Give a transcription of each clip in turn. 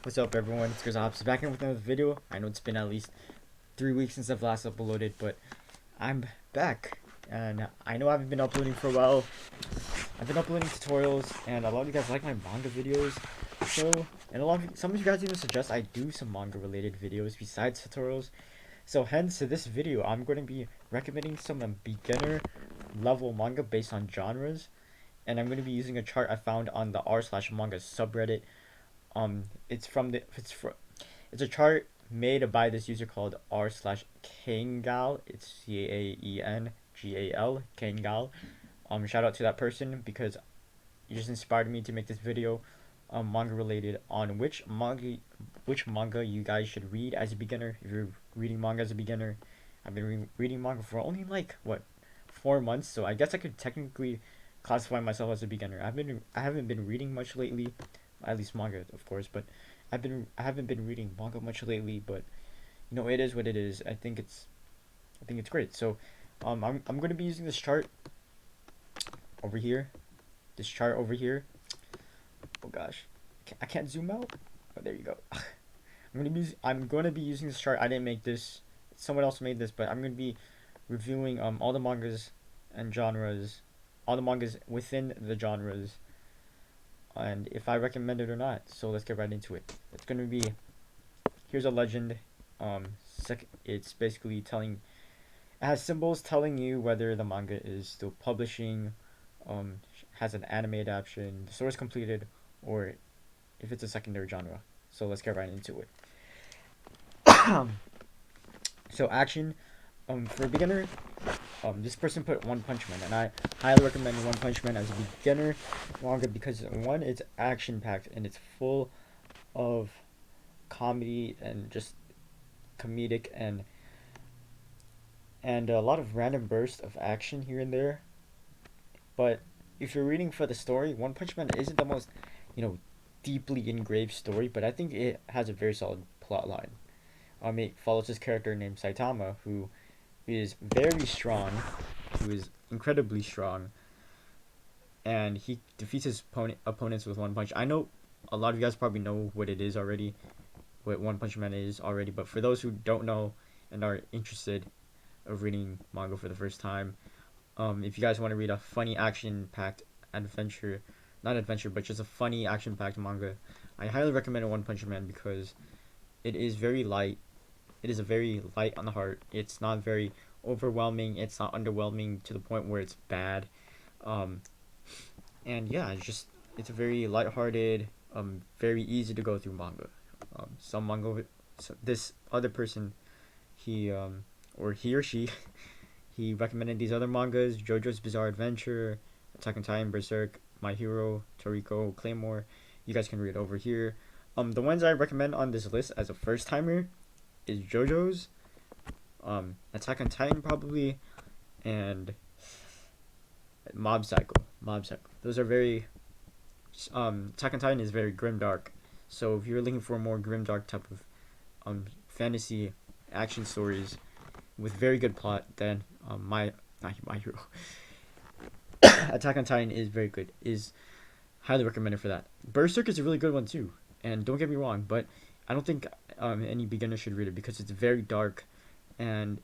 What's up, everyone? It's Chris back in with another video. I know it's been at least 3 weeks since I've last uploaded, but I'm back. And I know I haven't been uploading for a while. I've been uploading tutorials, and a lot of you guys like my manga videos. So, and some of you guys even suggest I do some manga related videos besides tutorials. So, hence, to this video, I'm going to be recommending some beginner level manga based on genres. And I'm going to be using a chart I found on the r/manga subreddit. It's a chart made by this user called r/caemgal. It's caengal, caemgal. Shout out to that person because you just inspired me to make this video, manga related, on which manga you guys should read as a beginner. If you're reading manga as a beginner, I've been reading manga for only like what 4 months, so I guess I could technically classify myself as a beginner. I haven't been reading much lately, at least manga, of course, but I haven't been reading manga much lately, but it is what it is. I think it's great. So, I'm going to be using this chart over here. This chart over here. Oh gosh, I can't zoom out. Oh, there you go. I'm going to be using this chart. I didn't make this. Someone else made this, but I'm going to be reviewing all the mangas and genres, all the mangas within the genres, and if I recommend it or not. So let's get right into it. It's going to be, here's a legend. It's basically telling, it has symbols telling you whether the manga is still publishing, has an anime adaptation, the source completed, or if it's a secondary genre. So let's get right into it. So action, for a beginner, this person put One Punch Man, and I highly recommend One Punch Man as a beginner manga because one, it's action packed and it's full of comedy and just comedic and a lot of random bursts of action here and there. But if you're reading for the story, One Punch Man isn't the most, you know, deeply engraved story, but I think it has a very solid plot line. It follows this character named Saitama, who is very strong, who is incredibly strong, and he defeats his opponents with one punch. I know a lot of you guys probably know what it is already, what One Punch Man is already, but for those who don't know and are interested of reading manga for the first time, if you guys want to read a funny action-packed adventure, not adventure, but just a funny action-packed manga, I highly recommend One Punch Man because it is very light. It is a very light on the heart. It's not very overwhelming. It's not underwhelming to the point where it's bad. Um, and yeah, it's a very lighthearted, very easy to go through manga. Some manga, this other person, he or he or she, he recommended these other mangas: Jojo's Bizarre Adventure, Attack on Titan, Berserk, My Hero, Toriko, Claymore. You guys can read over here. The ones I recommend on this list as a first timer is Jojos, Attack on Titan probably, and Mob Psycho. Mob Psycho. Those are very. Attack on Titan is very grimdark, so if you're looking for a more grimdark type of fantasy action stories with very good plot, then my hero Attack on Titan is very good. Is highly recommended for that. Berserk is a really good one too, and don't get me wrong, but I don't think any beginner should read it because it's very dark, and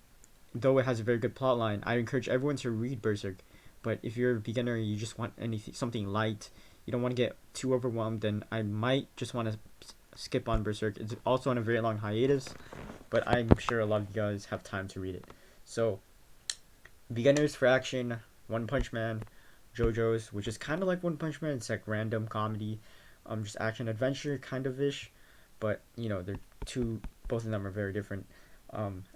though it has a very good plot line, I encourage everyone to read Berserk. But if you're a beginner, you just want something light, you don't want to get too overwhelmed, then I might just want to skip on Berserk. It's also on a very long hiatus, but I'm sure a lot of you guys have time to read it. So, beginners for action, One Punch Man, JoJo's, which is kind of like One Punch Man. It's like random comedy, just action adventure kind of ish, but they're two. Both of them are very different.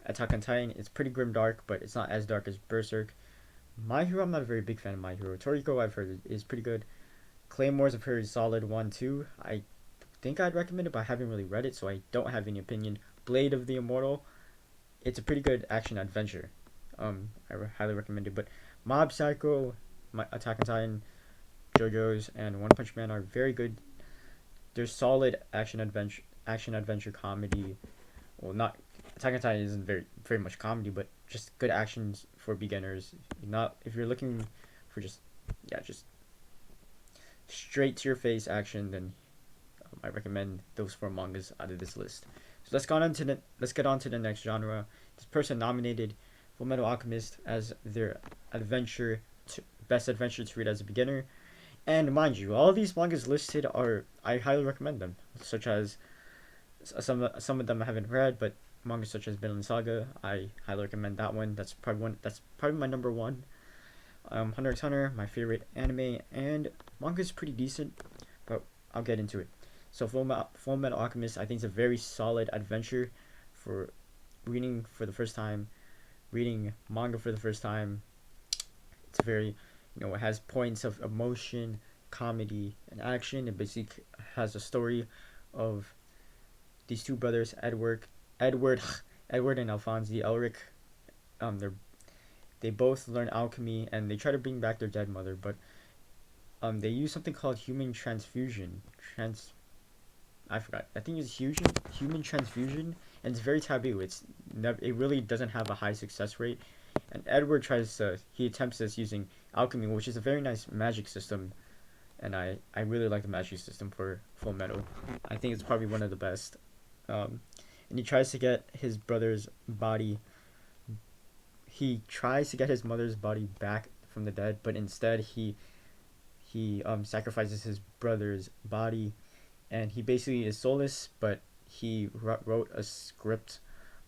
Attack on Titan, it's pretty grim dark, but it's not as dark as Berserk. My Hero, I'm not a very big fan of My Hero. Toriko, I've heard is pretty good. Claymore's a very solid one too. I think I'd recommend it, but I haven't really read it, so I don't have any opinion. Blade of the Immortal, it's a pretty good action adventure. I highly recommend it. But Mob Psycho, Attack on Titan, JoJo's, and One Punch Man are very good. They're solid action adventure comedy. Well, not Attack on Titan isn't very much comedy, but just good actions for beginners. Not if you're looking for just straight to your face action, then I recommend those 4 mangas out of this list. So let's get on to the next genre. This person nominated Fullmetal Alchemist as their best adventure to read as a beginner. And mind you, all of these mangas listed I highly recommend them. Such as some of them I haven't read, but mangas such as Vinland Saga, I highly recommend that one. That's probably my number one. Hunter x Hunter, my favorite anime, and manga is pretty decent, but I'll get into it. So Fullmetal Alchemist, I think, is a very solid adventure for reading for the first time, reading manga for the first time. It's very, it has points of emotion, comedy, and action. It basically has a story of these two brothers, Edward, Edward and Alphonse Elric. They both learn alchemy and they try to bring back their dead mother, but they use something called human transfusion. I forgot. I think it's human transfusion, and it's very taboo. It really doesn't have a high success rate. And Edward he attempts this using alchemy, which is a very nice magic system, and I really like the magic system for Full Metal. I think it's probably one of the best. And he tries to get his brother's body. He tries to get his mother's body back from the dead, but instead he sacrifices his brother's body, and he basically is soulless. But he wrote a script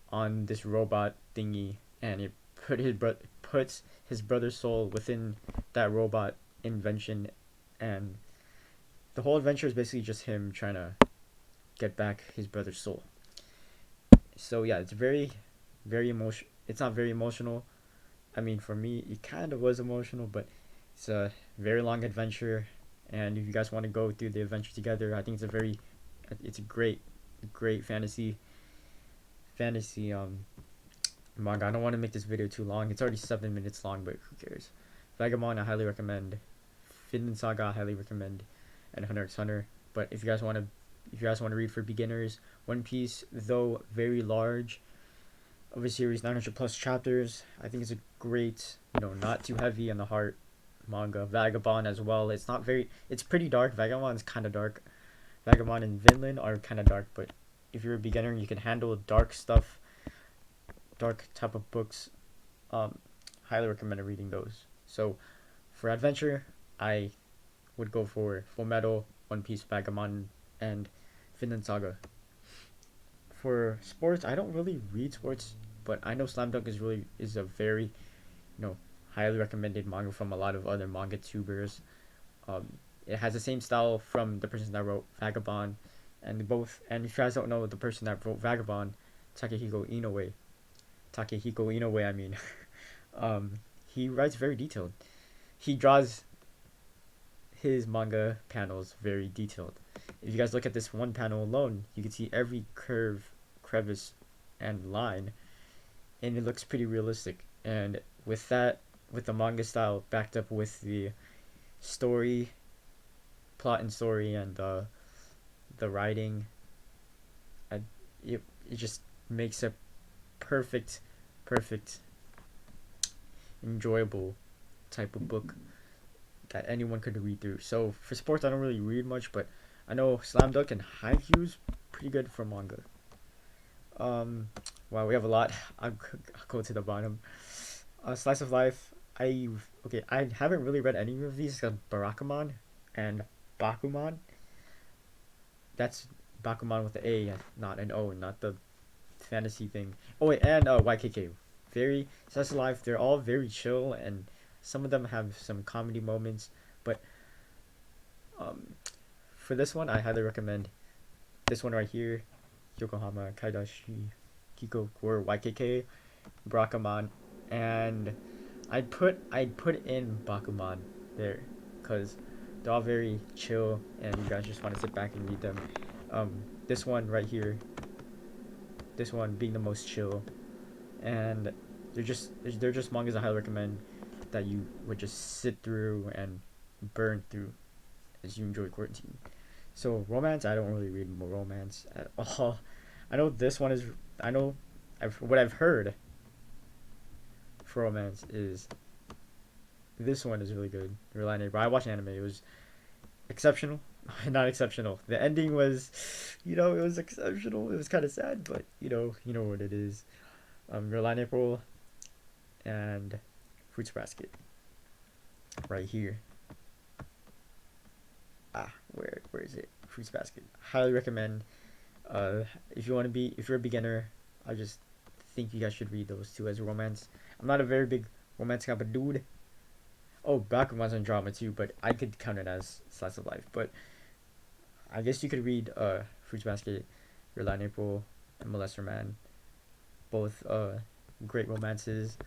on this robot thingy, and it puts his brother's soul within that robot invention, and the whole adventure is basically just him trying to get back his brother's soul. So yeah, it's very emotional. It's not very emotional. I mean, for me, it kind of was emotional, but it's a very long adventure, and if you guys want to go through the adventure together, I think it's a great fantasy manga. I don't want to make this video too long. It's already 7 minutes long, but who cares? Vagabond, I highly recommend. Vinland Saga, I highly recommend, and Hunter x Hunter. But if you guys want to read for beginners, One Piece, though very large of a series, 900 plus chapters, I think it's a great, not too heavy on the heart manga. Vagabond as well. It's pretty dark. Vagabond is kind of dark. Vagabond and Vinland are kind of dark, but if you're a beginner and you can handle dark stuff, dark type of books, highly recommend reading those. So for adventure, I would go for Full Metal, One Piece, Vagabond, and Vinland Saga. For sports, I don't really read sports, but I know Slam Dunk is a very, highly recommended manga from a lot of other manga tubers. It has the same style from the person that wrote Vagabond, and if you guys don't know the person that wrote Vagabond, Takehiko Inoue, I mean, he writes very detailed. He draws his manga panels very detailed. If you guys look at this one panel alone, you can see every curve, crevice, and line, and it looks pretty realistic. And with the manga style backed up with the plot and story, and the writing, it just makes a perfect, enjoyable type of book that anyone could read through. So for sports, I don't really read much, but I know Slam Dunk and Haikyuu's pretty good for manga. Wow, we have a lot. I'll go to the bottom. Slice of Life. I haven't really read any of these except Barakamon and Bakuman. That's Bakuman with the A, not an O, not the fantasy thing. Oh wait, and YKK. Very Slice of Life. They're all very chill, and some of them have some comedy moments. But for this one, I highly recommend this one right here, Yokohama, Kaidashi, Kikou, or YKK, Barakamon, and I'd put in Bakuman there, because they're all very chill, and you guys just want to sit back and read them. This one right here, this one being the most chill, and they're just mangas I highly recommend that you would just sit through and burn through as you enjoy quarantine. So romance, I don't really read romance at all. I know this one is. What I've heard for romance is this one is really good. But I watched anime. It was exceptional. Not exceptional. The ending was, it was exceptional. It was kind of sad, but you know what it is. Your line April and Fruits Basket right here. Where is it? Fruits Basket. Highly recommend. If you're a beginner, I just think you guys should read those two as romance. I'm not a very big romance type of dude. Oh, Bakuman's on drama too, but I could count it as slice of life. But I guess you could read Fruits Basket, Your Line April, and Molester Man. Both great romances,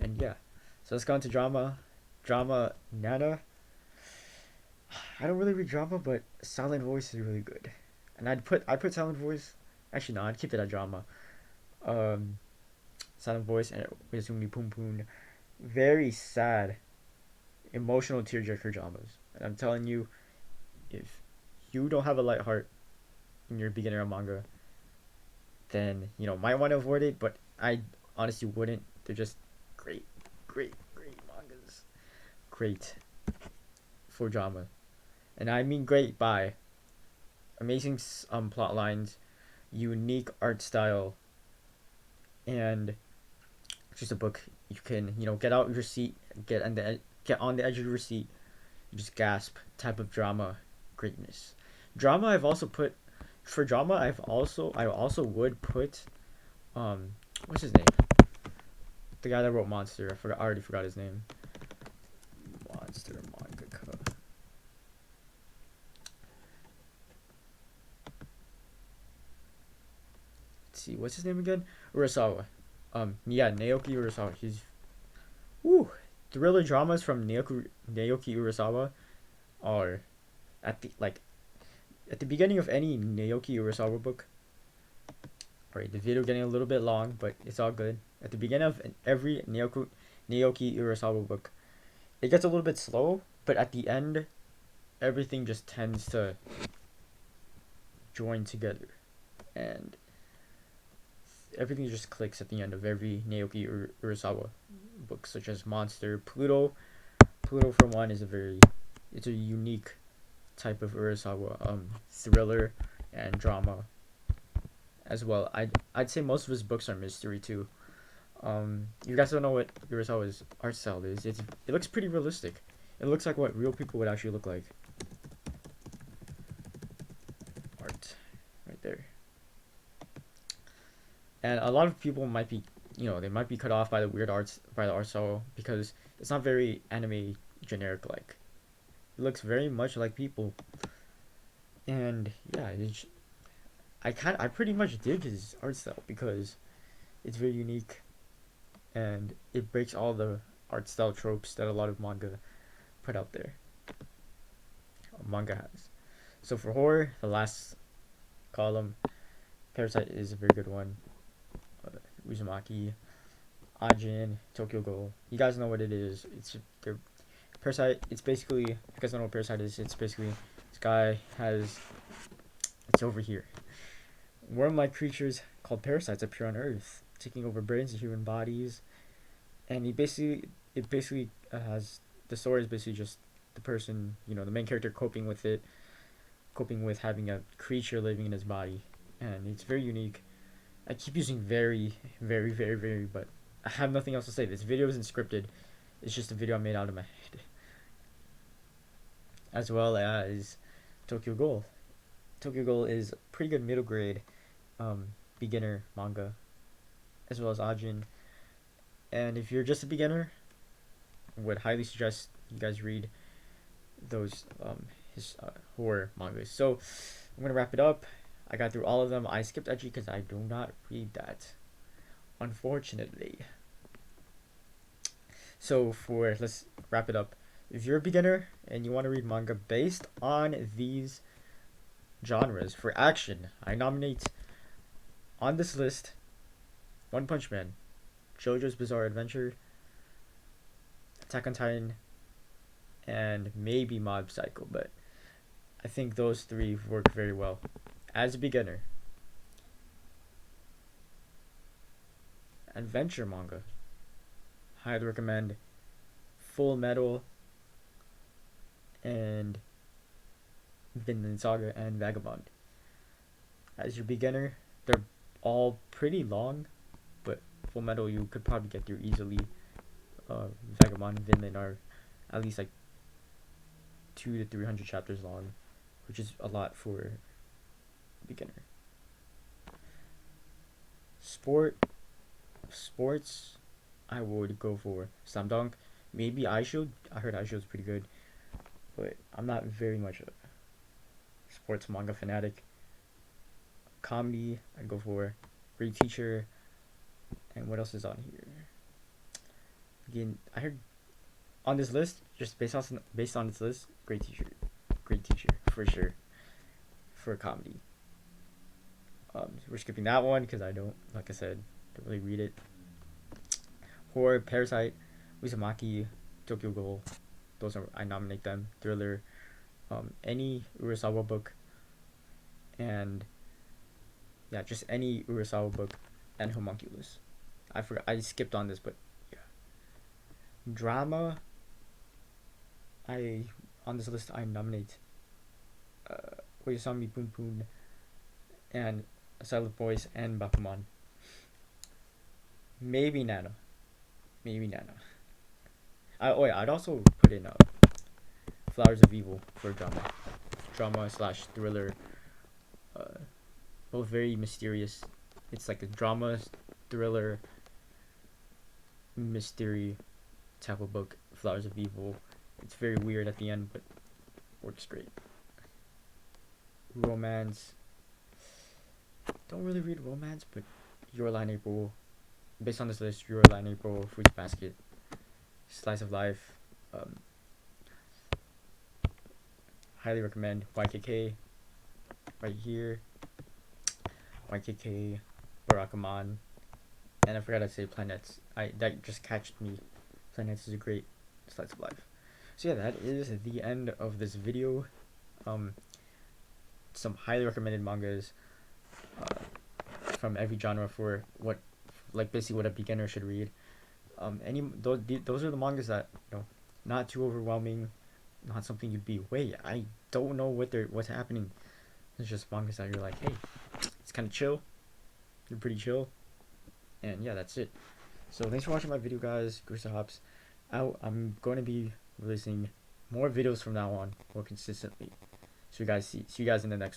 and yeah. So let's go into drama. Drama Nana. I don't really read drama, but Silent Voice is really good. And I'd put Silent Voice. Actually, no, I'd keep it at drama. Um, Silent Voice and Izumi Pum Poon. Very sad, emotional tearjerker dramas. And I'm telling you, if you don't have a light heart and you're a beginner of manga, then might want to avoid it. But I honestly wouldn't. They're just great, great mangas. Great for drama, and I mean great by amazing plot lines, unique art style, and just a book you can get out your seat, get on the edge of your seat, and just gasp type of drama greatness. Drama I've also put for drama I also would put what's his name? The guy that wrote Monster. I already forgot his name. Monster mangaka. Let's see, what's his name again? Urasawa. Yeah, Naoki Urasawa. He's woo. Thriller dramas from Naoki Urasawa are at the beginning of any Naoki Urasawa book. Alright, the video getting a little bit long, but it's all good. At the beginning of every Naoki Urasawa book, it gets a little bit slow, but at the end, everything just tends to join together, and everything just clicks at the end of every Naoki Urasawa book, such as Monster, Pluto. Pluto, for one, it's a unique type of Urasawa thriller and drama as well. I'd say most of his books are mystery too. You guys don't know what Urasawa's art style is. It looks pretty realistic. It looks like what real people would actually look like. Art, right there. And a lot of people might be, they might be cut off by the art style because it's not very anime generic like. It looks very much like people, and yeah, I pretty much dig his art style because it's very unique, and it breaks all the art style tropes that a lot of manga put out there. Manga has. So for horror, the last column, Parasite is a very good one. Uzumaki, Ajin, Tokyo Ghoul. You guys know what it is. Parasite. It's basically, you guys don't know what Parasite is. It's basically this guy has. It's over here. Worm-like creatures called parasites appear on Earth, taking over brains and human bodies, and it basically has the story is basically just the person, the main character coping with having a creature living in his body, and it's very unique. I keep using very, very, very, very, but I have nothing else to say. This video isn't scripted. It's just a video I made out of my head. As well as Tokyo Ghoul. Tokyo Ghoul is pretty good middle grade beginner manga, as well as Ajin. And if you're just a beginner, I would highly suggest you guys read those his horror mangas. So I'm gonna wrap it up. I got through all of them. I skipped Edgy because I do not read that, unfortunately. So let's wrap it up. If you're a beginner and you want to read manga based on these genres for action, I nominate on this list One Punch Man, JoJo's Bizarre Adventure, Attack on Titan, and maybe Mob Psycho, but I think those three work very well as a beginner. Adventure manga, highly recommend Fullmetal and Vinland Saga, and Vagabond. As your beginner, they're all pretty long, but Fullmetal you could probably get through easily. Vagabond and Vinland are at least like 200 to 300 chapters long, which is a lot for a beginner. Sports, I would go for Slam Dunk. Maybe iShield. I heard iShield's pretty good, but I'm not very much a sports manga fanatic. Comedy, I'd go for Great Teacher. And what else is on here? Again, I heard on this list, just based on this list, Great Teacher for sure for comedy. We're skipping that one because I don't, like I said, don't really read it. Horror, Parasite, Uzumaki, Tokyo Ghoul, those are, I nominate them. Thriller, any Urasawa book, and yeah, just any Urasawa book, and Homunculus. I skipped on this, but yeah. Drama, on this list I nominate Oyasami Pun Pun and Silent Voice and Bakuman. Maybe Nano. I'd also put in Flowers of Evil for drama slash thriller. Both very mysterious. It's like a drama, thriller, mystery type of book. Flowers of Evil. It's very weird at the end, but works great. Romance. Don't really read romance, but Your Lie in April. Based on this list, Your Lie in April, Fruits Basket, Slice of Life. Highly recommend YKK. Right here. YKK, Barakamon, and I forgot to say Planets. That just catched me. Planets is a great slice of life. So yeah, that is the end of this video. Some highly recommended mangas from every genre for basically what a beginner should read. Those are the mangas that not too overwhelming, not something you'd be wait I don't know what's happening. It's just mangas that you're like, hey, it's kind of chill. You're pretty chill, and yeah, that's it. So thanks for watching my video, guys. Gusta Hops out. I'm going to be releasing more videos from now on, more consistently. So you guys see you guys in the next one.